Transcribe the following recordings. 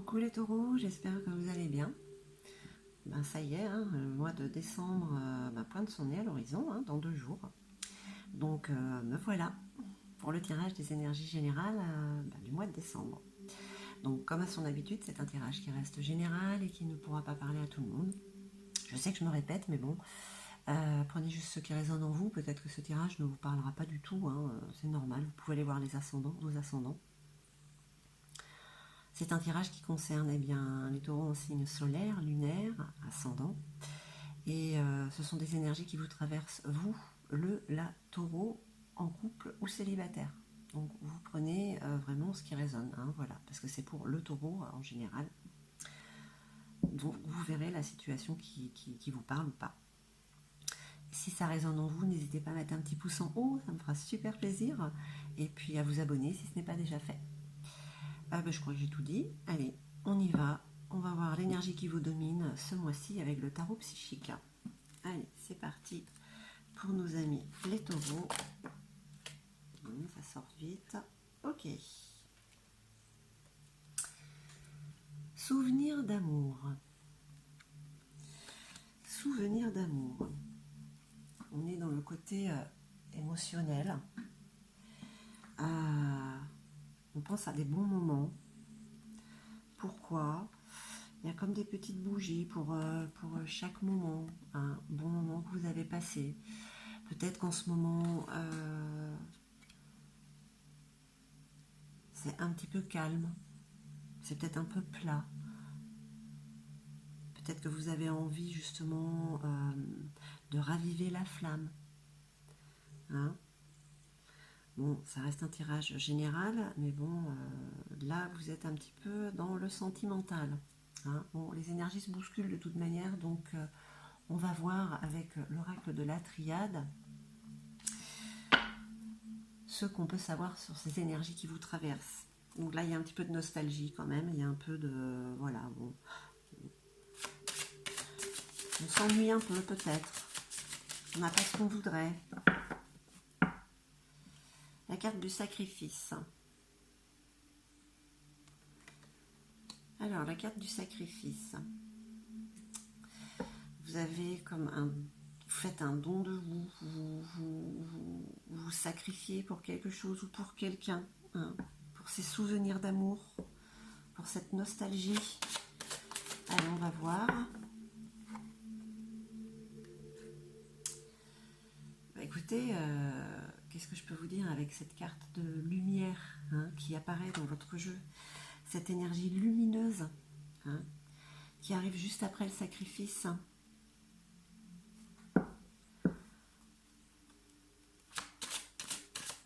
Coucou les taureaux, j'espère que vous allez bien. Ben, ça y est, hein, le mois de décembre pointe son nez à l'horizon, hein, dans 2 jours. Donc me voilà pour le tirage des énergies générales du mois de décembre. Donc comme à son habitude, c'est un tirage qui reste général et qui ne pourra pas parler à tout le monde. Je sais que je me répète, mais bon, prenez juste ce qui résonne en vous. Peut-être que ce tirage ne vous parlera pas du tout, hein, c'est normal. Vous pouvez aller voir les ascendants, vos ascendants. C'est un tirage qui concerne les taureaux en signe solaire, lunaire, ascendant. Et ce sont des énergies qui vous traversent, vous, la taureau, en couple ou célibataire. Donc vous prenez vraiment ce qui résonne, hein, voilà, parce que c'est pour le taureau en général. Donc vous verrez la situation qui vous parle ou pas. Si ça résonne en vous, n'hésitez pas à mettre un petit pouce en haut, ça me fera super plaisir. Et puis à vous abonner si ce n'est pas déjà fait. Je crois que j'ai tout dit. Allez, on y va. On va voir l'énergie qui vous domine ce mois-ci avec le tarot psychique. Allez, c'est parti pour nos amis les taureaux. Ça sort vite. Ok. Souvenir d'amour. Souvenir d'amour. On est dans le côté émotionnel. On pense à des bons moments. Pourquoi ? Il y a comme des petites bougies pour chaque moment, un bon moment que vous avez passé. Peut-être qu'en ce moment, c'est un petit peu calme, c'est peut-être un peu plat. Peut-être que vous avez envie justement de raviver la flamme. Hein ? Bon, ça reste un tirage général, mais bon, là vous êtes un petit peu dans le sentimental. Hein ? Bon, les énergies se bousculent de toute manière, donc on va voir avec l'oracle de la triade ce qu'on peut savoir sur ces énergies qui vous traversent. Donc là, il y a un petit peu de nostalgie quand même, il y a un peu de... Voilà, bon. On s'ennuie un peu peut-être. On n'a pas ce qu'on voudrait. La carte du sacrifice. Alors, la carte du sacrifice. Vous avez comme un... Vous faites un don de vous sacrifiez pour quelque chose ou pour quelqu'un, hein, pour ces souvenirs d'amour, pour cette nostalgie. Allez, on va voir. Écoutez, qu'est-ce que je peux vous dire avec cette carte de lumière, hein, qui apparaît dans votre jeu, cette énergie lumineuse, hein, qui arrive juste après le sacrifice.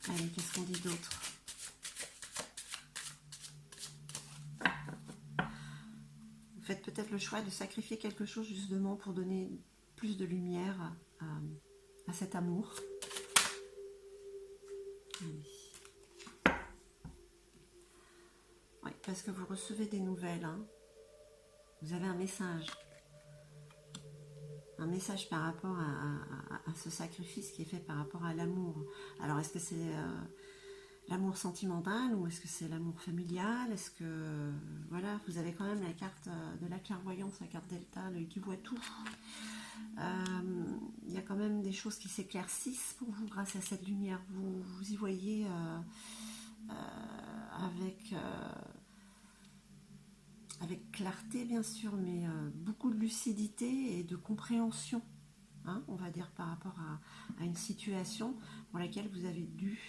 Allez, qu'est-ce qu'on dit d'autre ? Vous faites peut-être le choix de sacrifier quelque chose justement pour donner plus de lumière à cet amour. Allez. Oui, parce que vous recevez des nouvelles. Hein. Vous avez un message. Un message par rapport à ce sacrifice qui est fait par rapport à l'amour. Alors, est-ce que c'est l'amour sentimental ou est-ce que c'est l'amour familial? Est-ce que, voilà, vous avez quand même la carte de la clairvoyance, la carte Delta, l'œil qui voit tout. Il y a quand même des choses qui s'éclaircissent pour vous grâce à cette lumière. Vous y voyez avec clarté bien sûr, mais beaucoup de lucidité et de compréhension, hein, on va dire, par rapport à une situation pour laquelle vous avez dû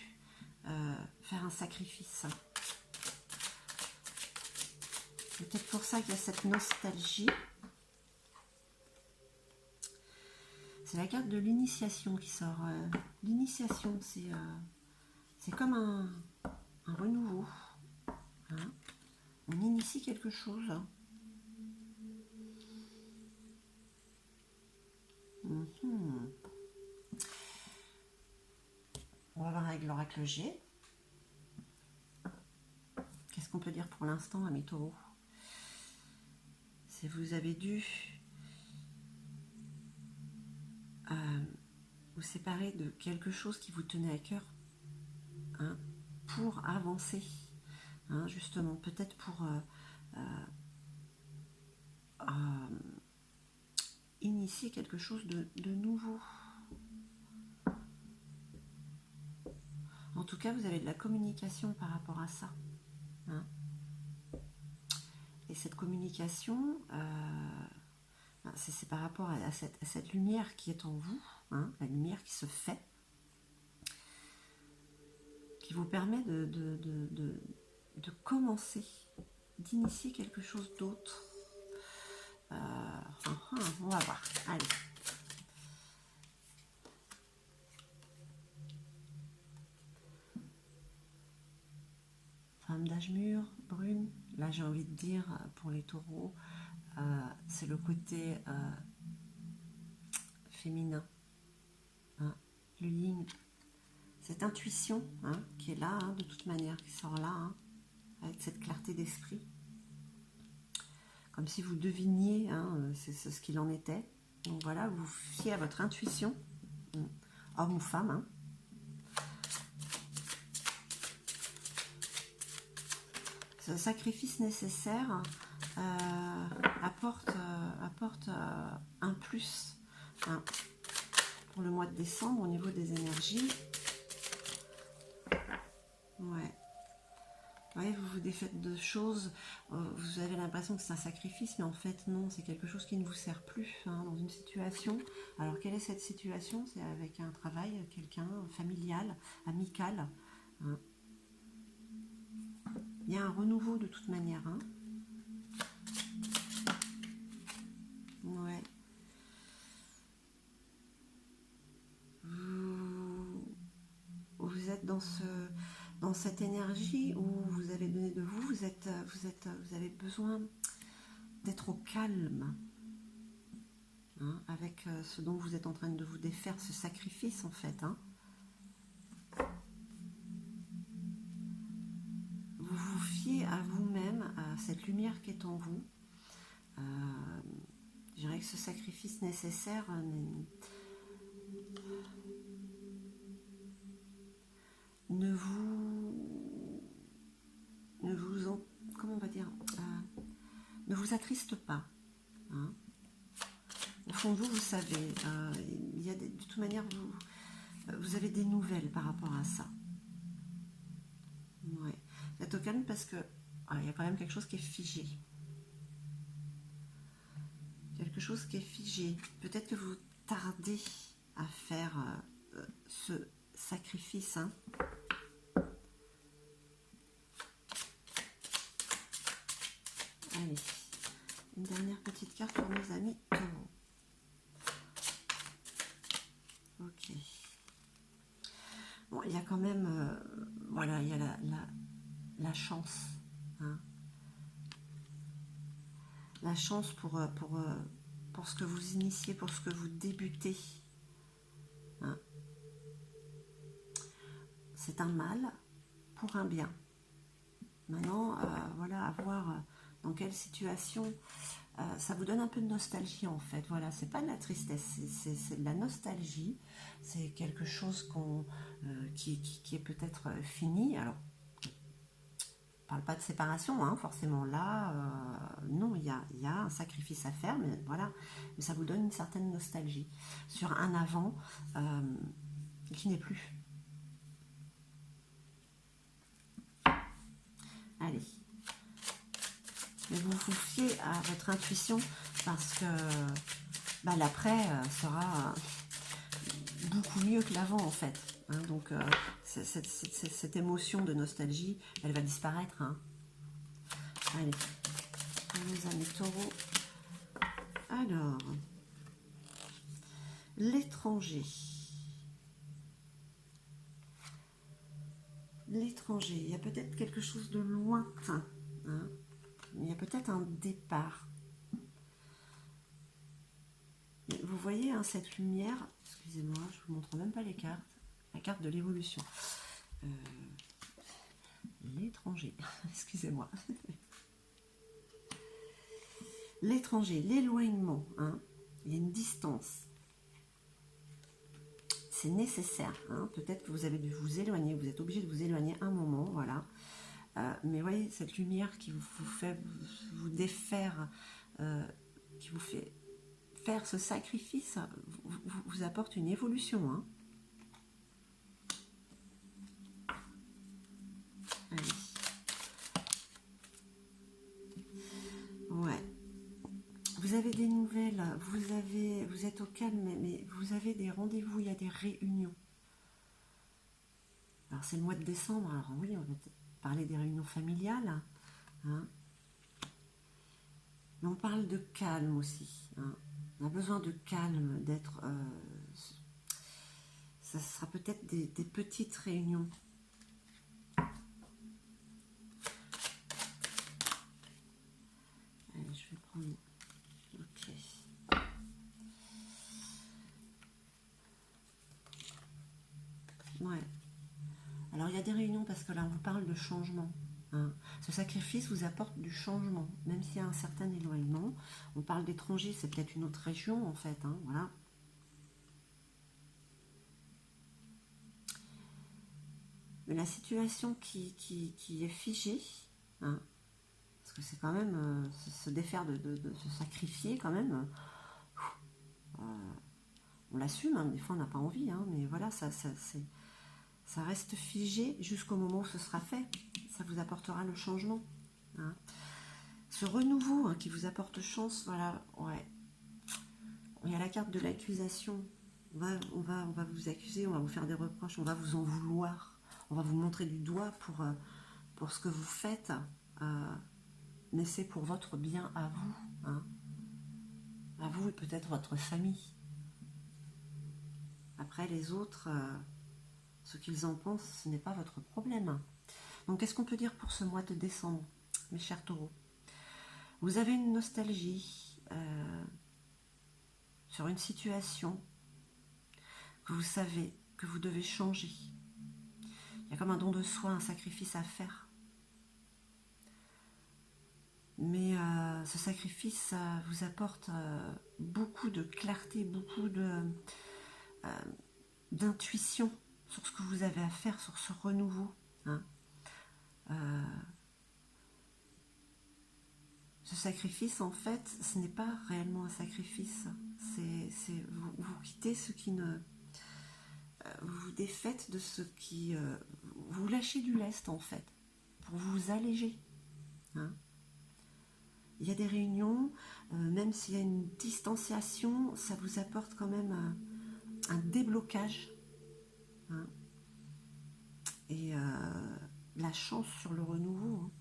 faire un sacrifice. C'est peut-être pour ça qu'il y a cette nostalgie. C'est la carte de l'initiation qui sort. L'initiation, c'est comme un renouveau. Hein. On initie quelque chose. On va voir avec l'oracle G. Qu'est-ce qu'on peut dire pour l'instant à mes taureaux ? Si vous avez dû vous séparer de quelque chose qui vous tenait à cœur, hein, pour avancer, hein, justement, peut-être pour d'initier quelque chose de nouveau. En tout cas, vous avez de la communication par rapport à ça. Hein. Et cette communication, c'est par rapport à cette lumière qui est en vous, hein, la lumière qui se fait, qui vous permet de commencer, d'initier quelque chose d'autre. On va voir. Allez. Femme d'âge mûr, brune. Là, j'ai envie de dire, pour les taureaux, c'est le côté féminin. Hein, le yin. Cette intuition, hein, qui est là, hein, de toute manière, qui sort là, hein, avec cette clarté d'esprit. Comme si vous deviniez, hein, c'est ce qu'il en était. Donc voilà, vous fiez à votre intuition, homme ou femme. Hein. Ce sacrifice nécessaire apporte un plus, hein, pour le mois de décembre au niveau des énergies. Ouais. Ouais, vous vous défaites de choses, vous avez l'impression que c'est un sacrifice, mais en fait non, c'est quelque chose qui ne vous sert plus, hein, dans une situation. Alors quelle est cette situation? C'est avec un travail, quelqu'un, familial, amical. Hein. Il y a un renouveau de toute manière. Hein. Ouais. Vous êtes dans cette énergie où vous avez donné de vous, vous avez besoin d'être au calme, hein, avec ce dont vous êtes en train de vous défaire, ce sacrifice en fait. Hein. Vous vous fiez à vous-même, à cette lumière qui est en vous. Je dirais que ce sacrifice nécessaire comment on va dire, ne vous attriste pas. Hein. Au fond de vous, vous savez, il y a de toute manière, vous avez des nouvelles par rapport à ça. Ouais. Vous êtes au calme parce que il y a quand même quelque chose qui est figé. Quelque chose qui est figé. Peut-être que vous tardez à faire ce sacrifice. Hein. Allez, une dernière petite carte pour mes amis taureaux. Ok. Bon, il y a quand même, voilà, il y a la chance. Hein. La chance pour ce que vous initiez, pour ce que vous débutez. Hein. C'est un mal pour un bien. Maintenant, voilà, à voir dans quelle situation, ça vous donne un peu de nostalgie en fait. Voilà, c'est pas de la tristesse, c'est de la nostalgie. C'est quelque chose qui est peut-être fini. Alors, on parle pas de séparation, hein, forcément là, non, il y a un sacrifice à faire, mais voilà, mais ça vous donne une certaine nostalgie sur un avant qui n'est plus. Allez, mais vous vous fiez à votre intuition parce que l'après sera beaucoup mieux que l'avant en fait. Hein, donc cette émotion de nostalgie, elle va disparaître. Hein. Allez, mes amis taureaux. Alors, l'étranger. L'étranger, il y a peut-être quelque chose de lointain. Hein. Il y a peut-être un départ. Vous voyez, hein, cette lumière, excusez-moi, je ne vous montre même pas les cartes, la carte de l'évolution. L'étranger, excusez-moi. L'étranger, l'éloignement, hein, il y a une distance. C'est nécessaire, hein, peut-être que vous avez dû vous éloigner, vous êtes obligé de vous éloigner un moment, voilà. Mais voyez, cette lumière qui vous fait vous défaire, qui vous fait faire ce sacrifice vous apporte une évolution. Hein. Allez. Ouais. Vous avez des nouvelles, vous êtes au calme, mais vous avez des rendez-vous, il y a des réunions. Alors c'est le mois de décembre, alors oui, on va parler des réunions familiales. Hein. Mais on parle de calme aussi. Hein. On a besoin de calme, d'être... ça sera peut-être des petites réunions. Allez, je vais prendre... Ok. Ouais. Alors il y a des réunions parce que là on vous parle de changement. Hein. Ce sacrifice vous apporte du changement, même s'il y a un certain éloignement. On parle d'étrangers, c'est peut-être une autre région en fait. Hein, voilà. Mais la situation qui est figée, hein, parce que c'est quand même se défaire de se sacrifier quand même. On l'assume, hein, des fois on n'a pas envie, hein, mais voilà, ça reste figé jusqu'au moment où ce sera fait. Ça vous apportera le changement. Hein. Ce renouveau hein, qui vous apporte chance, voilà, ouais. Il y a la carte de l'accusation. On va vous accuser, on va vous faire des reproches, on va vous en vouloir, on va vous montrer du doigt pour ce que vous faites. Mais c'est pour votre bien à vous. Hein. À vous et peut-être votre famille. Après, les autres, ce qu'ils en pensent, ce n'est pas votre problème. Donc, qu'est-ce qu'on peut dire pour ce mois de décembre, mes chers taureaux? Vous avez une nostalgie sur une situation que vous savez que vous devez changer. Il y a comme un don de soi, un sacrifice à faire. Mais ce sacrifice vous apporte beaucoup de clarté, beaucoup d'intuition sur ce que vous avez à faire, sur ce renouveau. Hein. Ce sacrifice, en fait, ce n'est pas réellement un sacrifice. C'est vous quittez ce qui ne... vous vous défaites de ce qui... vous lâchez du lest, en fait, pour vous alléger. Hein. Il y a des réunions, même s'il y a une distanciation, ça vous apporte quand même un déblocage. Hein. Et la chance sur le renouveau. Hein.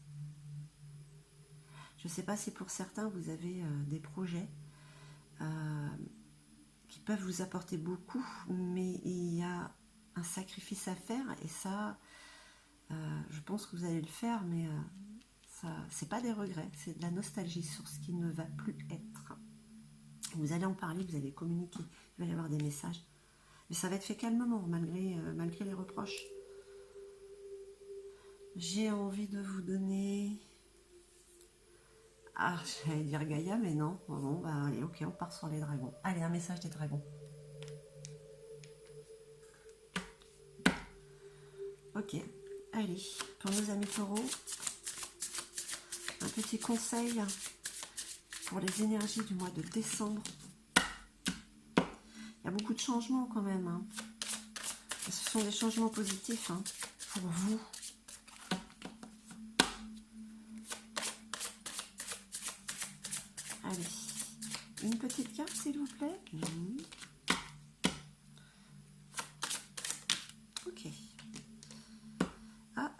Je ne sais pas si pour certains vous avez des projets qui peuvent vous apporter beaucoup, mais il y a un sacrifice à faire et ça, je pense que vous allez le faire, mais ça, c'est pas des regrets, c'est de la nostalgie sur ce qui ne va plus être. Vous allez en parler, vous allez communiquer, il va y avoir des messages, mais ça va être fait calmement malgré les reproches. J'ai envie de vous donner... Ah, j'allais dire Gaïa, mais non. Bon, bah allez, ok, on part sur les dragons. Allez, un message des dragons. Ok, allez, pour nos amis taureaux, un petit conseil pour les énergies du mois de décembre. Il y a beaucoup de changements quand même. Hein. Ce sont des changements positifs hein, pour vous. Allez, une petite carte s'il vous plaît. Ok. Ah,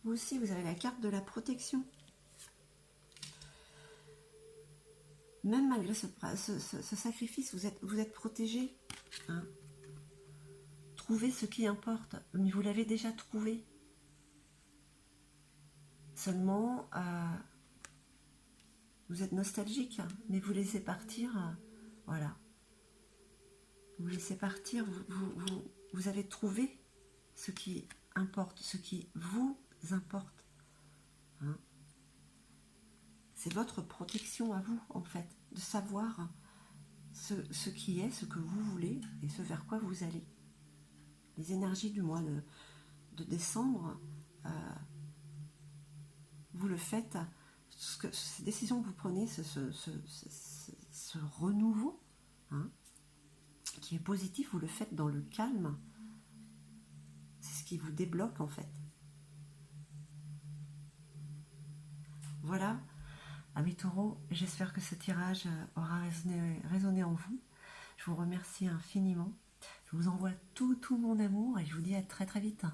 vous aussi vous avez la carte de la protection. Même malgré ce sacrifice, vous êtes protégé. Hein. Trouvez ce qui importe, mais vous l'avez déjà trouvé. Seulement, vous êtes nostalgique, mais vous laissez partir, voilà. Vous laissez partir, vous avez trouvé ce qui importe, ce qui vous importe. Hein. C'est votre protection à vous, en fait, de savoir ce qui est, ce que vous voulez et ce vers quoi vous allez. Les énergies du mois de décembre, vous le faites, ces décisions que vous prenez, ce renouveau, hein, qui est positif, vous le faites dans le calme. C'est ce qui vous débloque en fait. Voilà, amis taureaux, j'espère que ce tirage aura résonné en vous. Je vous remercie infiniment. Je vous envoie tout mon amour et je vous dis à très très vite.